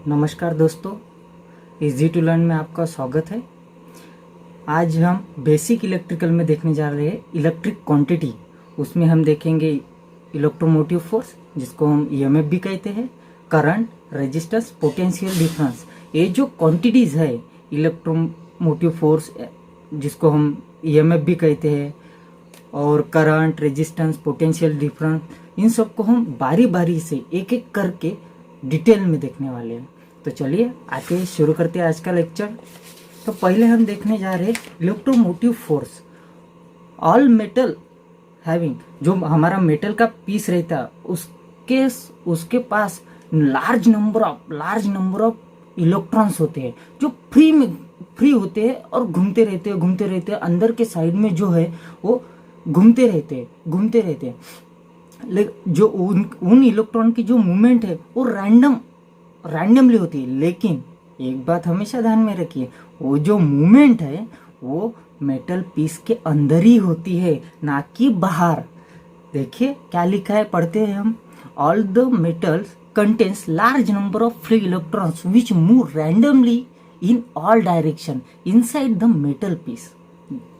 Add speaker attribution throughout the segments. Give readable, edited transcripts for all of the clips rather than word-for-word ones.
Speaker 1: नमस्कार दोस्तों, easy to learn में आपका स्वागत है। आज हम बेसिक इलेक्ट्रिकल में देखने जा रहे हैं इलेक्ट्रिक क्वांटिटी। उसमें हम देखेंगे इलेक्ट्रोमोटिव फोर्स, जिसको हम ईएमएफ भी कहते हैं, करंट, रेजिस्टेंस, पोटेंशियल डिफरेंस। ये जो क्वांटिटीज़ है इलेक्ट्रोमोटिव फोर्स, जिसको हम ईएमएफ भी कहते हैं, और करंट, रेजिस्टेंस, पोटेंशियल डिफरेंस, इन सबको हम बारी बारी से एक एक करके डिटेल में देखने वाले हैं। तो चलिए आके शुरू करते हैं आज का लेक्चर। तो पहले हम देखने जा रहे हैं electromotive force. All metal having, जो हमारा मेटल का पीस रहता है, उसके पास लार्ज नंबर ऑफ इलेक्ट्रॉन्स होते हैं, जो फ्री होते हैं और घूमते रहते हैं अंदर के साइड में, जो है वो घूमते रहते हैं। लेकिन जो उन इलेक्ट्रॉन की जो मूवमेंट है वो रैंडमली होती है। लेकिन एक बात हमेशा ध्यान में रखिए, वो जो मूवमेंट है वो मेटल पीस के अंदर ही होती है, ना कि बाहर। देखिए क्या लिखा है, पढ़ते हैं हम। All the metals contains large number of free electrons which move randomly in all direction inside the metal piece.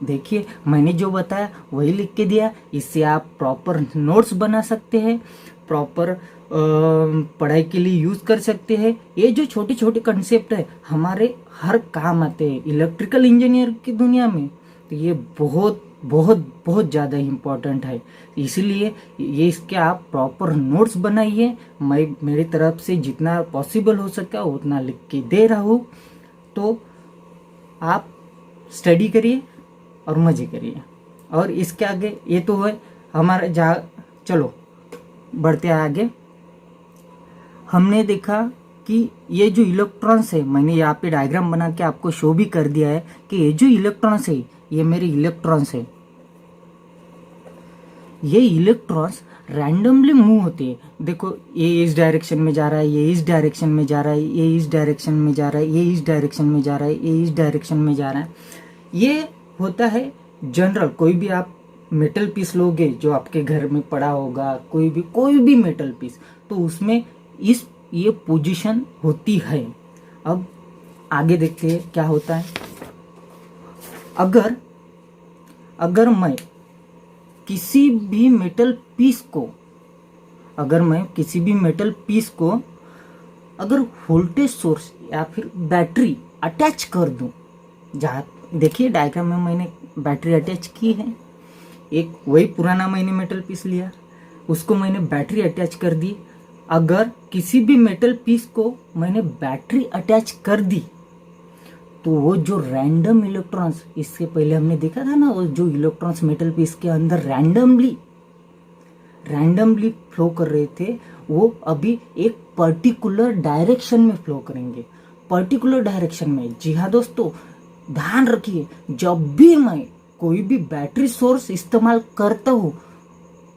Speaker 1: देखिए मैंने जो बताया वही लिख के दिया। इससे आप प्रॉपर नोट्स बना सकते हैं, प्रॉपर पढ़ाई के लिए यूज कर सकते हैं। ये जो छोटे छोटे कंसेप्ट है हमारे हर काम आते हैं इलेक्ट्रिकल इंजीनियर की दुनिया में। तो ये बहुत बहुत बहुत ज़्यादा इम्पोर्टेंट है, इसलिए ये इसके आप प्रॉपर नोट्स बनाइए। मैं मेरी तरफ से जितना पॉसिबल हो सका उतना लिख के दे रहा हूँ, तो आप स्टडी करिए और मजे करिए। और इसके आगे ये तो है हमारा चलो बढ़ते हैं आगे। हमने देखा कि ये जो इलेक्ट्रॉन्स है, मैंने यहाँ पे डायग्राम बना के आपको शो भी कर दिया है कि ये जो इलेक्ट्रॉन्स है ये मेरे इलेक्ट्रॉन्स है। ये इलेक्ट्रॉन्स रैंडमली मूव होते हैं। देखो ये इस डायरेक्शन में जा रहा है, ये इस डायरेक्शन में जा रहा है, ये इस डायरेक्शन में जा रहा है, ये इस डायरेक्शन में जा रहा है, ये इस डायरेक्शन में जा रहा है। ये होता है जनरल। कोई भी आप मेटल पीस लोगे जो आपके घर में पड़ा होगा, कोई भी मेटल पीस, तो उसमें ये पोजीशन होती है। अब आगे देखते हैं क्या होता है। अगर मैं किसी भी मेटल पीस को अगर वोल्टेज सोर्स या फिर बैटरी अटैच कर दूं, जहाँ देखिए डायग्राम में मैंने बैटरी अटैच की है, एक वही पुराना मैंने मेटल पीस लिया, उसको मैंने बैटरी अटैच कर दी। अगर किसी भी मेटल पीस को मैंने बैटरी अटैच कर दी तो वो जो रैंडम इलेक्ट्रॉन्स, इससे पहले हमने देखा था ना, वो जो इलेक्ट्रॉन्स मेटल पीस के अंदर रैंडमली फ्लो कर रहे थे, वो अभी एक पर्टिकुलर डायरेक्शन में फ्लो करेंगे। पर्टिकुलर डायरेक्शन में, जी हाँ दोस्तों, ध्यान रखिए, जब भी मैं कोई भी बैटरी सोर्स इस्तेमाल करता हूँ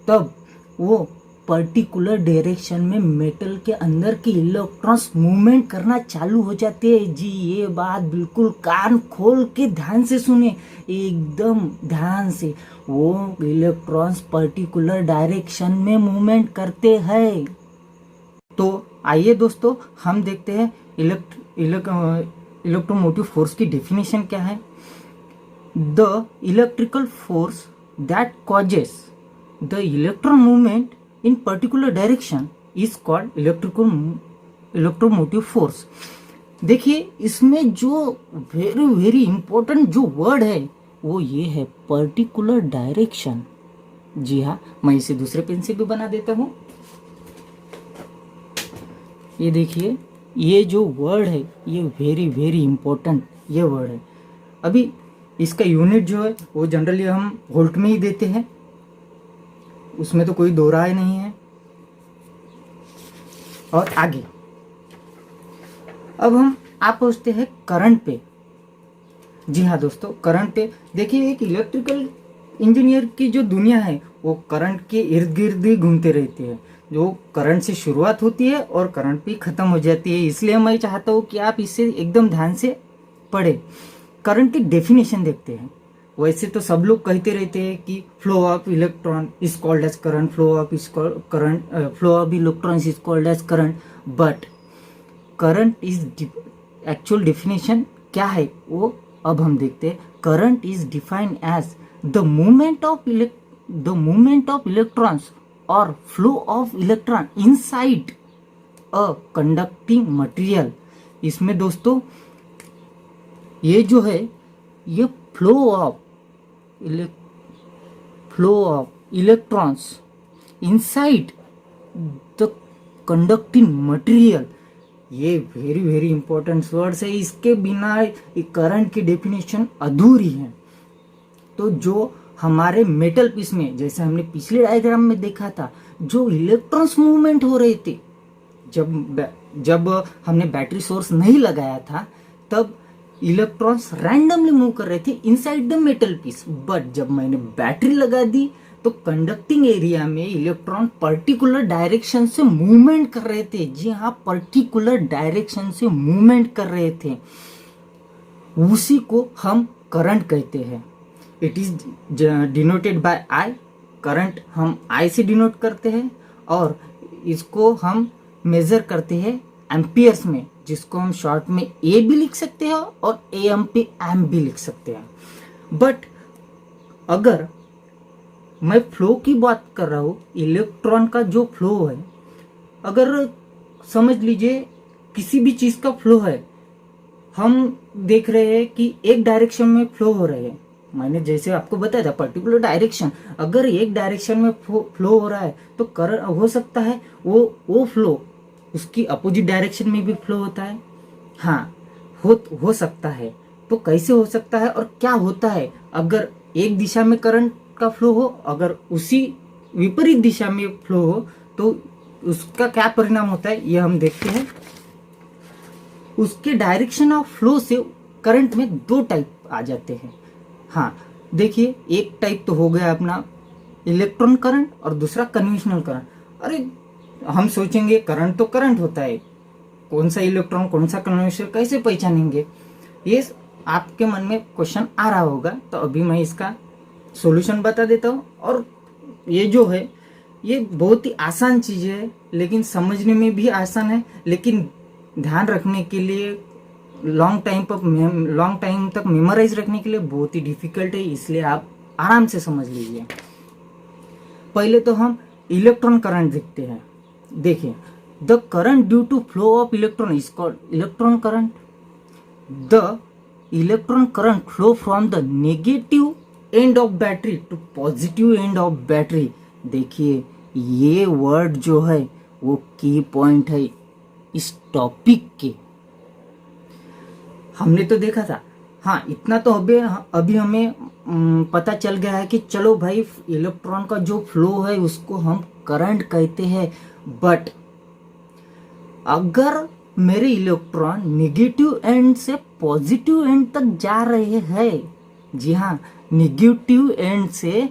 Speaker 1: तब वो पर्टिकुलर डायरेक्शन में मेटल के अंदर के इलेक्ट्रॉन्स मूवमेंट करना चालू हो जाते हैं। जी ये बात बिल्कुल कान खोल के ध्यान से सुने, एकदम ध्यान से। वो इलेक्ट्रॉन्स पर्टिकुलर डायरेक्शन में मूवमेंट करते हैं। तो आइए दोस्तों हम देखते हैं इलेक्ट्रोमोटिव फोर्स की डेफिनेशन क्या है। The electrical force that causes the electron movement in particular direction is called electromotive force. देखिए इसमें जो वेरी वेरी इंपॉर्टेंट जो वर्ड है वो ये है, पर्टिकुलर डायरेक्शन। जी हाँ, मैं इसे दूसरे पेन से भी बना देता हूँ। ये देखिए, ये जो वर्ड है ये वेरी वेरी इंपॉर्टेंट ये वर्ड है। अभी इसका यूनिट जो है वो जनरली हम वोल्ट में ही देते हैं, उसमें तो कोई दो राय नहीं है। और आगे अब आप पहुंचते हैं करंट पे। जी हाँ दोस्तों, करंट पे देखिए, एक इलेक्ट्रिकल इंजीनियर की जो दुनिया है वो करंट के इर्द गिर्द ही घूमते रहती है। जो करंट से शुरुआत होती है और करंट पे खत्म हो जाती है। इसलिए मैं चाहता हूँ कि आप इसे एकदम ध्यान से पढ़े। करंट की डेफिनेशन देखते हैं। वैसे तो सब लोग कहते रहते हैं कि flow of electron is called as current, flow of electrons is called as current, but current is actual definition क्या है वो अब हम देखते हैं। Current is defined as the movement of electrons और flow of electron inside a conducting material. इसमें दोस्तों ये जो है ये flow of electrons inside the conducting material, ये वेरी वेरी इंपॉर्टेंट वर्ड्स है। इसके बिना करंट की डेफिनेशन अधूरी है। तो जो हमारे मेटल पीस में, जैसे हमने पिछले डायग्राम में देखा था, जो इलेक्ट्रॉन्स मूवमेंट हो रहे थे, जब हमने बैटरी सोर्स नहीं लगाया था तब इलेक्ट्रॉन्स रैंडमली मूव कर रहे थे inside the metal piece. But जब मैंने बैटरी लगा दी तो कंडक्टिंग एरिया में इलेक्ट्रॉन पर्टिकुलर डायरेक्शन से मूवमेंट कर रहे थे। जी हाँ, पर्टिकुलर डायरेक्शन से मूवमेंट कर रहे थे। उसी को हम करंट कहते हैं। It is denoted by I. Current हम आई से डिनोट करते हैं और इसको हम मेजर करते हैं एम्पियर्स में, जिसको हम शॉर्ट में ए भी लिख सकते हैं और एम पे एम भी लिख सकते हैं। बट अगर मैं फ्लो की बात कर रहा हूं, इलेक्ट्रॉन का जो फ्लो है, अगर समझ लीजिए किसी भी चीज का फ्लो है, हम देख रहे हैं कि एक डायरेक्शन में फ्लो हो रहे हैं। मैंने जैसे आपको बताया था पर्टिकुलर डायरेक्शन, अगर एक डायरेक्शन में फ्लो हो रहा है तो करंट हो सकता है वो फ्लो उसकी अपोजिट डायरेक्शन में भी फ्लो होता है। हाँ, हो सकता है। तो कैसे हो सकता है और क्या होता है अगर एक दिशा में करंट का फ्लो हो, अगर उसी विपरीत दिशा में फ्लो हो तो उसका क्या परिणाम होता है, ये हम देखते हैं। उसके डायरेक्शन ऑफ फ्लो से करंट में दो टाइप आ जाते हैं। हाँ, देखिए, एक टाइप तो हो गया अपना इलेक्ट्रॉन करंट और दूसरा कन्वेंशनल करंट। अरे हम सोचेंगे करंट तो करंट होता है, कौन सा इलेक्ट्रॉन कौन सा कन्वेंशनल कैसे पहचानेंगे? ये आपके मन में क्वेश्चन आ रहा होगा, तो अभी मैं इसका सॉल्यूशन बता देता हूँ। और ये जो है ये बहुत ही आसान चीज है, लेकिन समझने में भी आसान है, लेकिन ध्यान रखने के लिए लॉन्ग टाइम तक मेमोराइज रखने के लिए बहुत ही डिफिकल्ट है। इसलिए आप आराम से समझ लीजिए। पहले तो हम इलेक्ट्रॉन करंट देखते हैं। देखिए, the current due to flow of electron is called electron current. The electron current flow from the negative end of battery to positive end of battery. देखिए, ये वर्ड जो है वो की पॉइंट है इस टॉपिक के। हमने तो देखा था, हाँ, इतना तो अभी हमें पता चल गया है कि चलो भाई, इलेक्ट्रॉन का जो फ्लो है उसको हम करंट कहते हैं। बट अगर मेरे इलेक्ट्रॉन नेगेटिव एंड से पॉजिटिव एंड तक जा रहे हैं, जी हाँ, नेगेटिव एंड से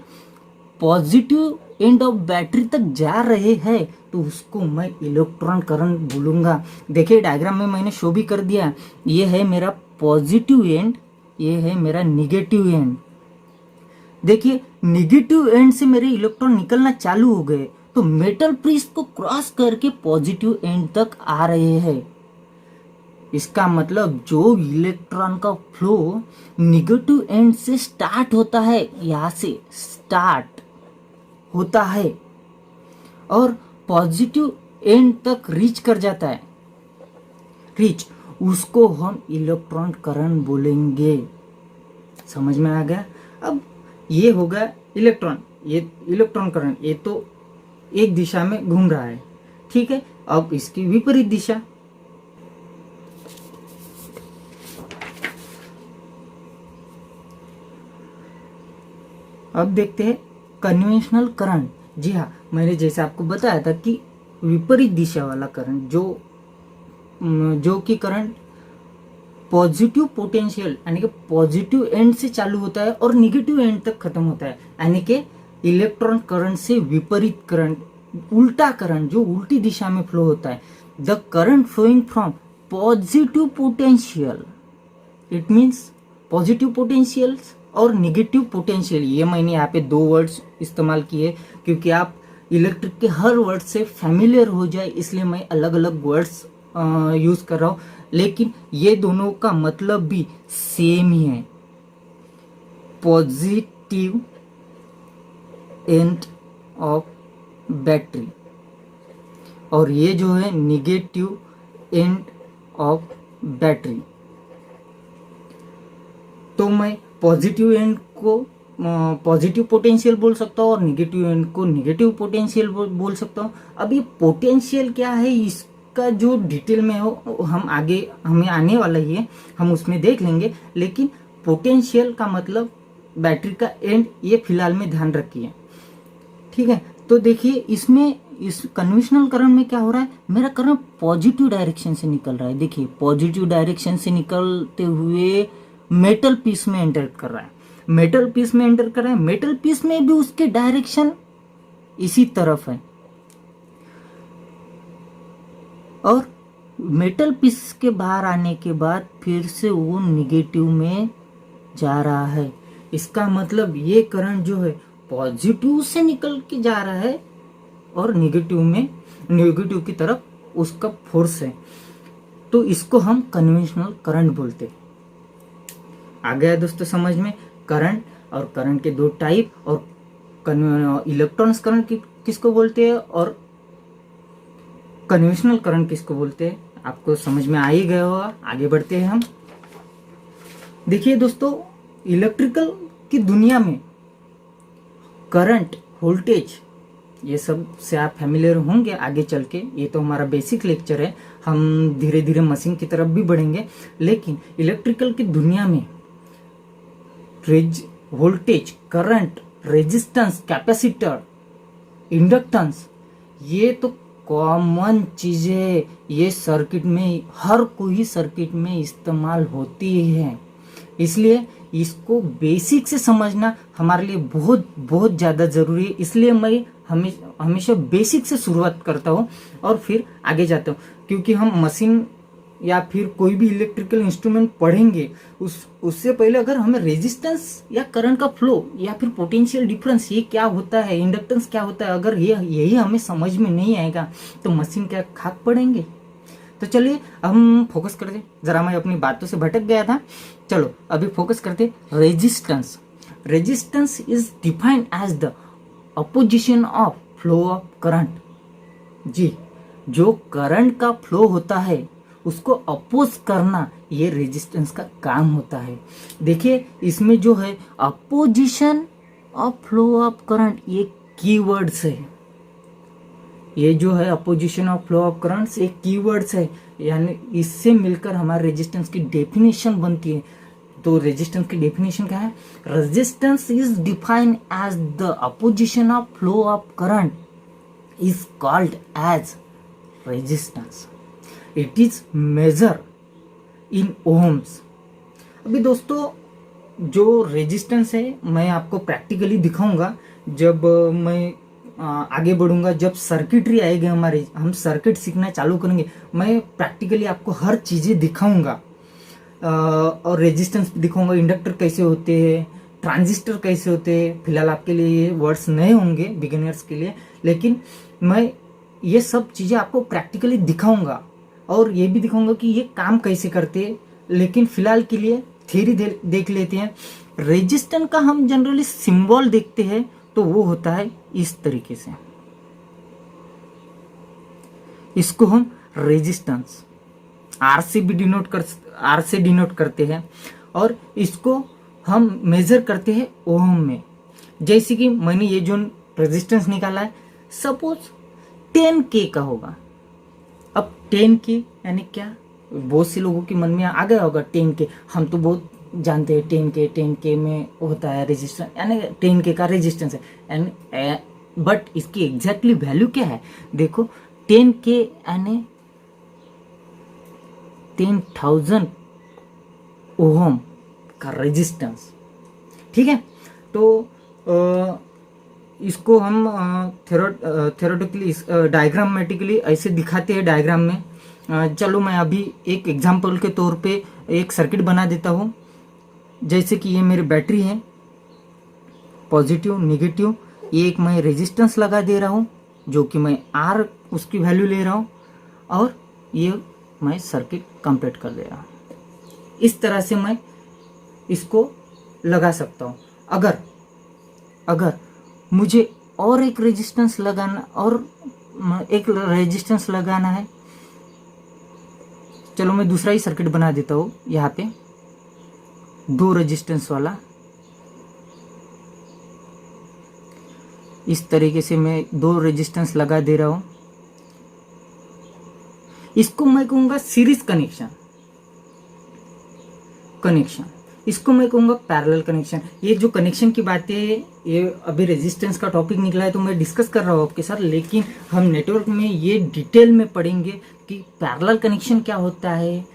Speaker 1: पॉजिटिव एंड ऑफ बैटरी तक जा रहे हैं, तो उसको मैं इलेक्ट्रॉन करंट बोलूंगा। देखिए, डायग्राम में मैंने शो भी कर दिया। ये है मेरा पॉजिटिव एंड, ये है मेरा निगेटिव एंड। देखिए, निगेटिव एंड से मेरे इलेक्ट्रॉन निकलना चालू हो गए तो मेटल पीस को क्रॉस करके पॉजिटिव एंड तक आ रहे हैं। इसका मतलब जो इलेक्ट्रॉन का फ्लो निगेटिव एंड से स्टार्ट होता है, यहां से स्टार्ट होता है और पॉजिटिव एंड तक रीच कर जाता है, उसको हम इलेक्ट्रॉन करंट बोलेंगे। समझ में आ गया? अब ये होगा इलेक्ट्रॉन, ये इलेक्ट्रॉन करंट, ये तो एक दिशा में घूम रहा है, ठीक है। अब इसकी विपरीत दिशा, अब देखते हैं कन्वेंशनल करंट। जी हाँ, मैंने जैसे आपको बताया था कि विपरीत दिशा वाला करंट, जो कि करंट पॉजिटिव पोटेंशियल यानी कि पॉजिटिव एंड से चालू होता है और निगेटिव एंड तक खत्म होता है, यानी कि इलेक्ट्रॉन करंट से विपरीत करंट, उल्टा करंट जो उल्टी दिशा में फ्लो होता है। The current flowing from positive potential, it means positive potential और निगेटिव पोटेंशियल। ये मैंने यहाँ पे दो वर्ड्स इस्तेमाल किए क्योंकि आप इलेक्ट्रिक के हर वर्ड से फैमिलियर हो जाए, इसलिए मैं अलग अलग वर्ड्स यूज कर रहा हूँ, लेकिन ये दोनों का मतलब भी सेम ही है, पॉजिटिव एंड ऑफ बैटरी, और ये जो है निगेटिव एंड ऑफ बैटरी। तो मैं पॉजिटिव एंड को पॉजिटिव पोटेंशियल बोल सकता हूँ और निगेटिव एंड को निगेटिव पोटेंशियल बोल सकता हूँ। अब ये पोटेंशियल क्या है, इसका जो डिटेल में हो हम आगे हमें आने वाला ही है, हम उसमें देख लेंगे। लेकिन पोटेंशियल का मतलब बैटरी का एंड, ये फिलहाल में ध्यान रखिए, ठीक है। तो देखिए इसमें इस कन्वेंशनल करंट में क्या हो रहा है, मेरा करंट पॉजिटिव डायरेक्शन से निकल रहा है। देखिए पॉजिटिव डायरेक्शन से निकलते हुए मेटल पीस में एंटर कर रहा है, मेटल पीस में एंटर कर रहा है, मेटल पीस में भी उसके डायरेक्शन इसी तरफ है, और मेटल पीस के बाहर आने के बाद फिर से वो निगेटिव में जा रहा है। इसका मतलब ये करंट जो है पॉजिटिव से निकल के जा रहा है और निगेटिव की तरफ उसका फोर्स है। तो इसको हम कन्वेंशनल करंट बोलते हैं। आ गया दोस्तों समझ में, करंट और करंट के दो टाइप, और इलेक्ट्रॉन्स करंट किसको बोलते हैं और कन्वेंशनल करंट किसको बोलते हैं, आपको समझ में आ ही गया होगा। आगे बढ़ते हैं हम। देखिए दोस्तों, इलेक्ट्रिकल की दुनिया में करंट, वोल्टेज, ये सब से आप फैमिलियर होंगे आगे चल के। ये तो हमारा बेसिक लेक्चर है, हम धीरे धीरे मशीन की तरफ भी बढ़ेंगे। लेकिन इलेक्ट्रिकल की दुनिया में voltage, current, resistance, capacitor, inductance, ये तो कॉमन चीजें है। ये सर्किट में, हर कोई सर्किट में इस्तेमाल होती है, इसलिए इसको बेसिक से समझना हमारे लिए बहुत बहुत ज़्यादा ज़रूरी है। इसलिए मैं हमेशा बेसिक से शुरुआत करता हूँ और फिर आगे जाता हूँ, क्योंकि हम मशीन या फिर कोई भी इलेक्ट्रिकल इंस्ट्रूमेंट पढ़ेंगे उससे पहले अगर हमें रेजिस्टेंस या करंट का फ्लो या फिर पोटेंशियल डिफरेंस ये क्या होता है, इंडक्टेंस क्या होता है, अगर यही हमें समझ में नहीं आएगा तो मशीन क्या खाक पड़ेंगे। तो चलिए अब हम फोकस करते, जरा मैं अपनी बातों से भटक गया था, चलो अभी फोकस करते। Resistance, resistance is defined as the opposition of flow of current. जी, जो करंट का फ्लो होता है उसको अपोज करना, ये रेजिस्टेंस का काम होता है। देखिए इसमें जो है opposition of flow of current, ये कीवर्ड्स है। ये जो है opposition of flow of current एक कीवर्ड्स है, यानी इससे मिलकर हमारे रेजिस्टेंस की डेफिनेशन बनती है। तो रेजिस्टेंस की डेफिनेशन क्या है, resistance is defined as the opposition of flow of current is called as resistance, it is measure in ohms. अभी दोस्तों जो रेजिस्टेंस है मैं आपको प्रैक्टिकली दिखाऊंगा जब मैं आगे बढ़ूंगा, जब सर्किटरी आएगी हमारी, हम सर्किट सीखना चालू करेंगे, मैं प्रैक्टिकली आपको हर चीज़ें दिखाऊंगा और रेजिस्टेंस दिखाऊंगा, इंडक्टर कैसे होते हैं, ट्रांजिस्टर कैसे होते हैं। फिलहाल आपके लिए ये वर्ड्स नए होंगे बिगिनर्स के लिए, लेकिन मैं ये सब चीज़ें आपको प्रैक्टिकली दिखाऊंगा और ये भी दिखाऊंगा कि ये काम कैसे करते हैं। लेकिन फिलहाल के लिए थ्योरी देख लेते हैं। रेजिस्टेंस का हम जनरली सिंबल देखते हैं तो वो होता है इस तरीके से, इसको हम रेजिस्टेंस आर से डिनोट करते हैं और इसको हम मेजर करते हैं ओम में। जैसे कि मैंने ये जो रेजिस्टेंस निकाला है, सपोज 10K का होगा। अब 10K यानी क्या, बहुत से लोगों के मन में आ गया होगा 10K, हम तो बहुत जानते हैं 10K में होता है रेजिस्टेंस, यानी 10K का रेजिस्टेंस है, यानी बट इसकी एग्जैक्टली वैल्यू क्या है, देखो 10K यानी 10,000 ओम का रेजिस्टेंस, ठीक है। तो इसको हम थ्योरेटिकली डायग्रामेटिकली ऐसे दिखाते हैं डायग्राम में। चलो मैं अभी एक एग्जांपल के तौर पे एक सर्किट बना देता हूँ। जैसे कि ये मेरी बैटरी है, पॉजिटिव निगेटिव, ये एक मैं रेजिस्टेंस लगा दे रहा हूँ जो कि मैं आर उसकी वैल्यू ले रहा हूँ, और ये मैं सर्किट कंप्लीट कर दे रहा हूँ। इस तरह से मैं इसको लगा सकता हूँ। अगर मुझे और एक रेजिस्टेंस लगाना है, चलो मैं दूसरा ही सर्किट बना देता हूँ। यहाँ पे 2 रेजिस्टेंस वाला, इस तरीके से मैं 2 रेजिस्टेंस लगा दे रहा हूँ। इसको मैं कहूँगा सीरीज कनेक्शन, इसको मैं कहूँगा पैरेलल कनेक्शन। ये जो कनेक्शन की बातें, ये अभी रेजिस्टेंस का टॉपिक निकला है तो मैं डिस्कस कर रहा हूँ आपके साथ, लेकिन हम नेटवर्क में ये डिटेल में पढ़ेंगे कि पैरेलल कनेक्शन क्या होता है,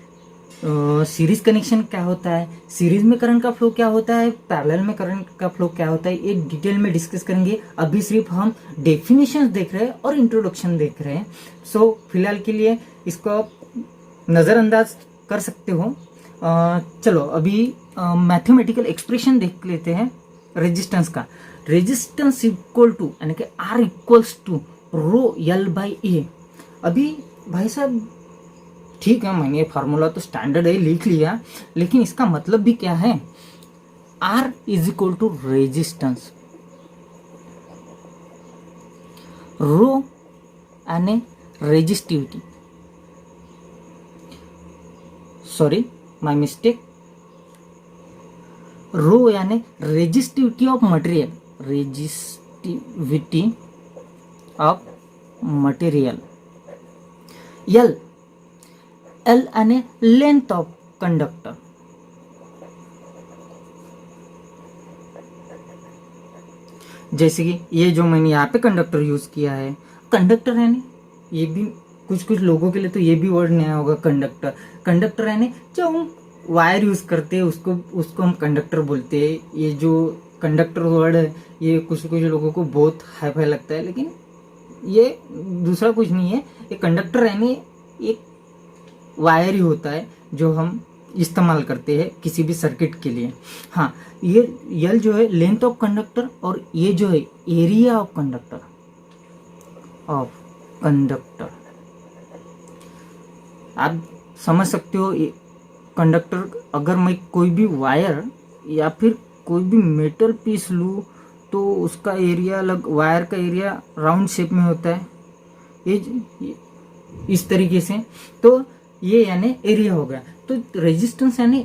Speaker 1: सीरीज कनेक्शन क्या होता है, सीरीज में करंट का फ्लो क्या होता है, पैरेलल में करंट का फ्लो क्या होता है, ये डिटेल में डिस्कस करेंगे। अभी सिर्फ हम डेफिनेशंस देख रहे हैं और इंट्रोडक्शन देख रहे हैं। सो फिलहाल के लिए इसको आप नज़रअंदाज कर सकते हो। चलो अभी मैथमेटिकल एक्सप्रेशन देख लेते हैं रेजिस्टेंस का। रेजिस्टेंस इक्वल टू यानी कि R equals to rho L by A. अभी भाई साहब ठीक है, मैंने फार्मूला तो स्टैंडर्ड है लिख लिया, लेकिन इसका मतलब भी क्या है? R is equal to resistance, rho यानी resistivity, sorry my mistake, rho यानी resistivity of material, resistivity of material, L यानी लेंथ ऑफ कंडक्टर, जैसे कि ये जो मैंने यहाँ पे कंडक्टर यूज किया है, कंडक्टर यानी ये भी कुछ लोगों के लिए तो ये भी वर्ड नया होगा, कंडक्टर यानी जो हम वायर यूज करते हैं उसको हम कंडक्टर बोलते हैं। ये जो कंडक्टर वर्ड है ये कुछ लोगों को बहुत हाई फाई लगता है, लेकिन ये दूसरा कुछ नहीं है। ये कंडक्टर यानी एक वायर ही होता है जो हम इस्तेमाल करते हैं किसी भी सर्किट के लिए। हाँ, ये यल जो है लेंथ ऑफ कंडक्टर, और ये जो है एरिया ऑफ कंडक्टर, आप समझ सकते हो। कंडक्टर, अगर मैं कोई भी वायर या फिर कोई भी मेटल पीस लूँ तो उसका एरिया वायर का एरिया राउंड शेप में होता है, ये इस तरीके से। तो ये यानी एरिया हो गया। तो रेजिस्टेंस यानी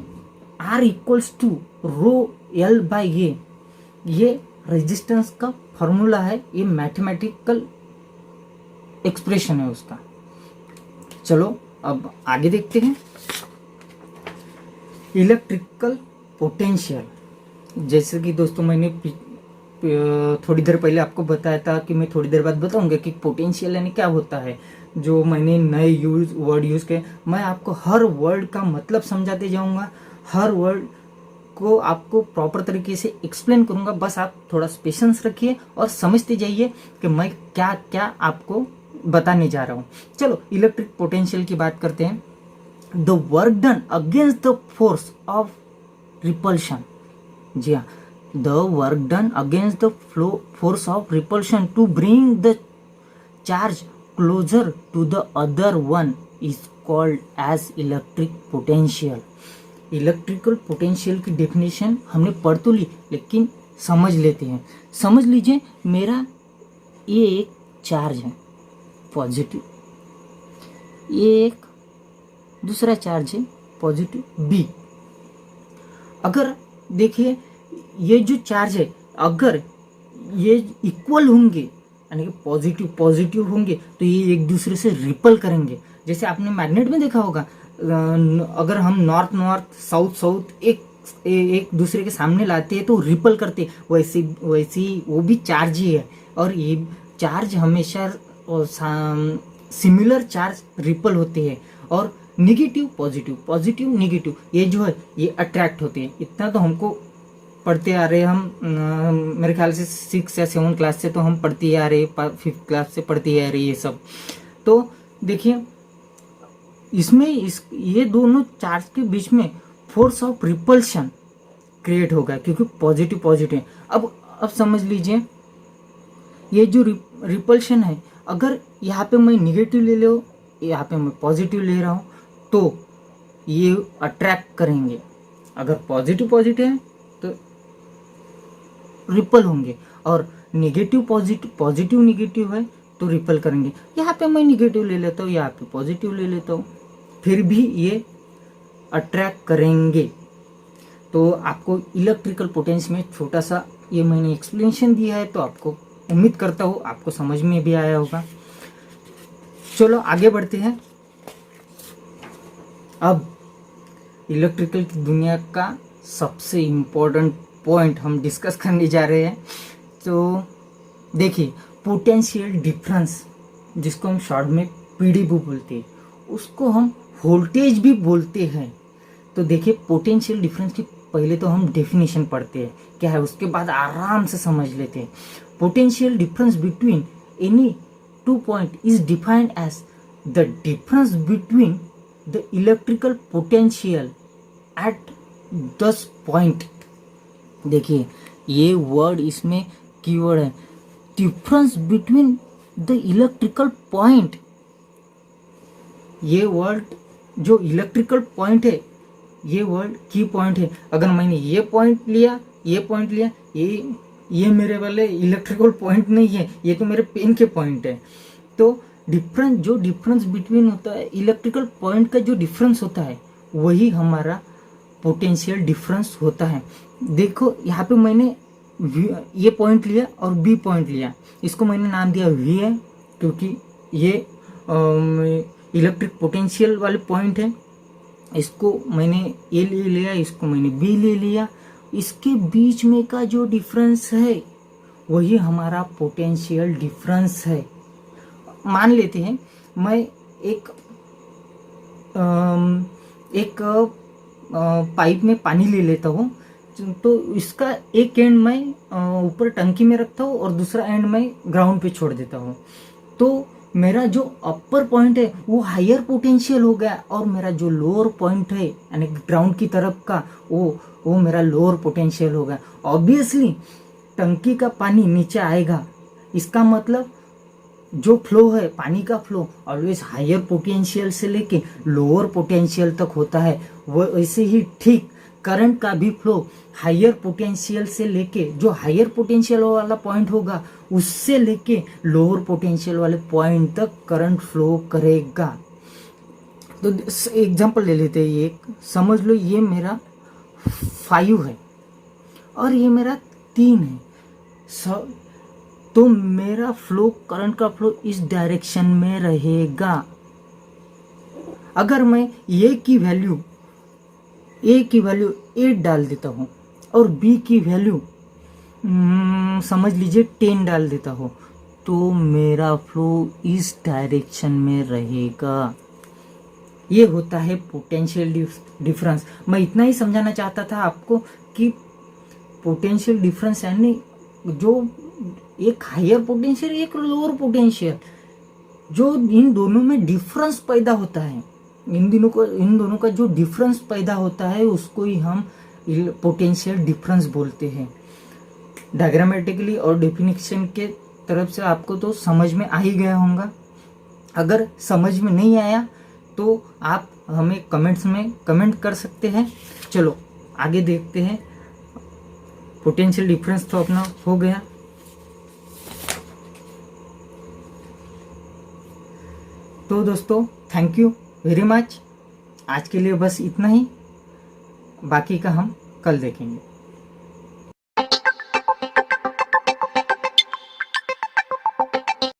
Speaker 1: R equals to rho L by ये रेजिस्टेंस का फॉर्मूला है, ये मैथमेटिकल एक्सप्रेशन है उसका। चलो अब आगे देखते हैं। इलेक्ट्रिकल पोटेंशियल, जैसे कि दोस्तों मैंने थोड़ी देर पहले आपको बताया था कि मैं थोड़ी देर बाद बताऊंगा कि पोटेंशियल यानी क्या होता है। जो मैंने नए वर्ड यूज़ किए, मैं आपको हर वर्ड का मतलब समझाते जाऊंगा, हर वर्ड को आपको प्रॉपर तरीके से एक्सप्लेन करूंगा। बस आप थोड़ा पेशेंस रखिए और समझते जाइए कि मैं क्या क्या आपको बताने जा रहा हूँ। चलो इलेक्ट्रिक पोटेंशियल की बात करते हैं। The work done against the force of repulsion, जी हाँ, the work done against the force of repulsion to bring the charge closer to the other one is called as electric potential. Electrical potential की definition हमने पढ़ तो ली, लेकिन समझ लेते हैं। समझ लीजिए, मेरा ये एक चार्ज है पॉजिटिव, ये एक दूसरा चार्ज है पॉजिटिव बी। अगर देखिए ये जो चार्ज है, अगर ये इक्वल होंगे यानी कि पॉजिटिव होंगे तो ये एक दूसरे से रिपल करेंगे। जैसे आपने मैग्नेट में देखा होगा, अगर हम नॉर्थ साउथ एक दूसरे के सामने लाते हैं तो रिपल करते, वैसे वो भी चार्ज ही है। और ये चार्ज हमेशा सिमिलर चार्ज रिपल होते हैं, और निगेटिव पॉजिटिव निगेटिव ये जो है ये अट्रैक्ट होते हैं। इतना तो हमको पढ़ते आ रहे, हम मेरे ख्याल से 6 या 7 क्लास से तो हम पढ़ते आ रहे, 5th क्लास से पढ़ते आ रहे ये सब। तो देखिए इसमें ये दोनों चार्ज के बीच में फोर्स ऑफ रिपल्शन क्रिएट होगा, क्योंकि पॉजिटिव। अब समझ लीजिए, ये जो रिपल्शन है, अगर यहाँ पे मैं निगेटिव ले लो, यहाँ पे मैं पॉजिटिव ले रहा हूँ, तो ये अट्रैक्ट करेंगे। अगर पॉजिटिव पॉजिटिव है तो रिपल होंगे, और नेगेटिव पॉजिटिव पॉजिटिव नेगेटिव है तो रिपल करेंगे। यहाँ पे मैं नेगेटिव ले लेता हूँ, यहाँ पे पॉजिटिव ले लेता हूँ, फिर भी ये अट्रैक्ट करेंगे। तो आपको इलेक्ट्रिकल पोटेंशियल में छोटा सा ये मैंने एक्सप्लेनेशन दिया है, तो आपको उम्मीद करता हूँ आपको समझ में भी आया होगा। चलो आगे बढ़ते हैं। अब इलेक्ट्रिकल की दुनिया का सबसे इम्पोर्टेंट पॉइंट हम डिस्कस करने जा रहे हैं। तो देखिए, पोटेंशियल डिफरेंस, जिसको हम शॉर्ट में पीडीबी बोलते हैं, उसको हम वोल्टेज भी बोलते हैं। तो देखिए, पोटेंशियल डिफरेंस की पहले तो हम डेफिनेशन पढ़ते हैं क्या है, उसके बाद आराम से समझ लेते हैं। Potential difference between any two point is defined as the difference between the electrical potential at 10 point. देखिए, ये वर्ड इसमें कीवर्ड है, difference between the electrical point. ये वर्ड जो इलेक्ट्रिकल पॉइंट है, ये वर्ड की पॉइंट है। अगर मैंने ये पॉइंट लिया, ये पॉइंट लिया, ये मेरे वाले इलेक्ट्रिकल पॉइंट नहीं है, ये तो मेरे पेन के पॉइंट है। तो डिफरेंस बिटवीन होता है, इलेक्ट्रिकल पॉइंट का जो डिफरेंस होता है, वही हमारा पोटेंशियल डिफरेंस होता है। देखो, यहाँ पे मैंने ये पॉइंट लिया और बी पॉइंट लिया, इसको मैंने नाम दिया वी है, क्योंकि ये इलेक्ट्रिक पोटेंशियल वाले पॉइंट है। इसको मैंने ए ले लिया, इसको मैंने बी ले लिया। इसके बीच में का जो डिफरेंस है वही हमारा पोटेंशियल डिफरेंस है। मान लेते हैं मैं एक पाइप में पानी ले लेता हूँ, तो इसका एक एंड मैं ऊपर टंकी में रखता हूँ और दूसरा एंड मैं ग्राउंड पे छोड़ देता हूँ। तो मेरा जो अपर पॉइंट है वो हायर पोटेंशियल हो गया, और मेरा जो लोअर पॉइंट है यानी ग्राउंड की तरफ का वो मेरा लोअर पोटेंशियल हो गया। ऑब्वियसली टंकी का पानी नीचे आएगा, इसका मतलब जो फ्लो है, पानी का फ्लो ऑलवेज हायर पोटेंशियल से लेके लोअर पोटेंशियल तक होता है। वो ऐसे ही ठीक करंट का भी फ्लो हायर पोटेंशियल से लेके, जो हायर पोटेंशियल वाला पॉइंट होगा उससे लेके लोअर पोटेंशियल वाले पॉइंट तक करंट फ्लो करेगा। तो एग्जांपल ले लेते हैं, ये समझ लो ये मेरा 5 है और ये मेरा 3 है। तो मेरा फ्लो, करंट का फ्लो इस डायरेक्शन में रहेगा। अगर मैं ए की वैल्यू 8 डाल देता हूँ और बी की वैल्यू समझ लीजिए 10 डाल देता हूँ, तो मेरा फ्लो इस डायरेक्शन में रहेगा। ये होता है पोटेंशियल डिफरेंस। मैं इतना ही समझाना चाहता था आपको कि पोटेंशियल डिफरेंस यानी जो एक हायर पोटेंशियल, एक लोअर पोटेंशियल, जो इन दोनों में डिफरेंस पैदा होता है, इन दोनों का जो डिफरेंस पैदा होता है उसको ही हम पोटेंशियल डिफरेंस बोलते हैं। डायग्रामेटिकली और डेफिनेशन के तरफ से आपको तो समझ में आ ही गया होगा। अगर समझ में नहीं आया तो आप हमें कमेंट्स में कमेंट कर सकते हैं। चलो आगे देखते हैं। पोटेंशियल डिफरेंस तो अपना हो गया। तो दोस्तों, थैंक यू वेरी मच। आज के लिए बस इतना ही, बाकी का हम कल देखेंगे।